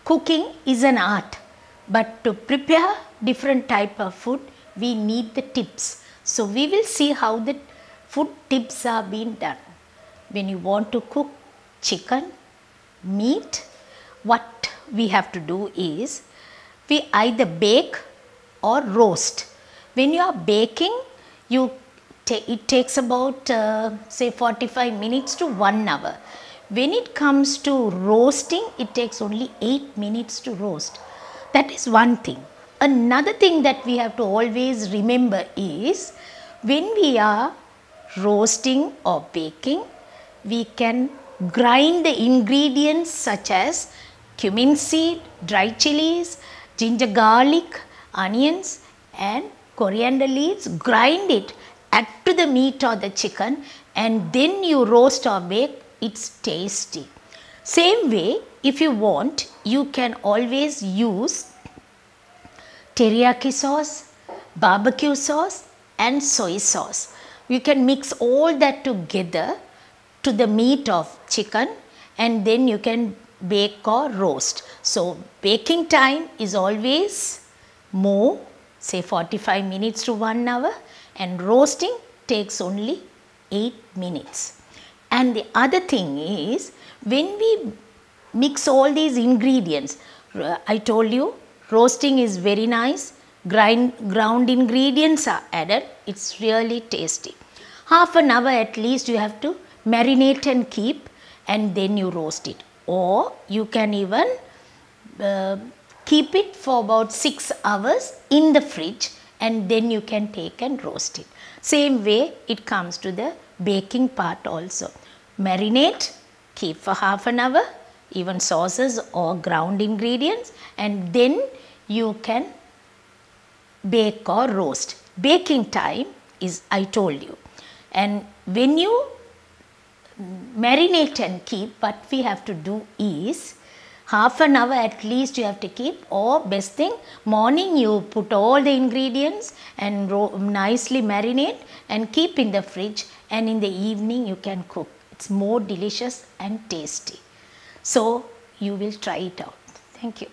cooking is an art, but to prepare different type of food we need the tips. So we will see how the food tips are being done. When you want to cook chicken, meat, what we have to do is we either bake or roast. When you are baking, it takes about say 45 minutes to 1 hour. When it comes to roasting, it takes only 8 minutes to roast. That is one thing. Another thing that we have to always remember is when we are roasting or baking, we can grind the ingredients such as cumin seed, dry chilies, ginger garlic, onions and coriander leaves, grind it, add to the meat or the chicken and then you roast or bake. It's tasty. Same way, if you want, you can always use teriyaki sauce, barbecue sauce and soy sauce. You can mix all that together to the meat of chicken and then you can bake or roast. So baking time is always more, say 45 minutes to 1 hour, and roasting takes only 8 minutes. And the other thing is, when we mix all these ingredients, I told you roasting is very nice, ground ingredients are added, it's really tasty. Half an hour at least you have to marinate and keep and then you roast it. Or you can even keep it for about 6 hours in the fridge and then you can take and roast it. Same way it comes to the baking part also. Marinate, keep for half an hour, even sauces or ground ingredients, and then you can bake or roast. Baking time is, I told you, and when you marinate and keep, what we have to do is half an hour at least you have to keep, or best thing, morning you put all the ingredients and nicely marinate and keep in the fridge, and in the evening you can cook. It's more delicious and tasty. So you will try it out. Thank you.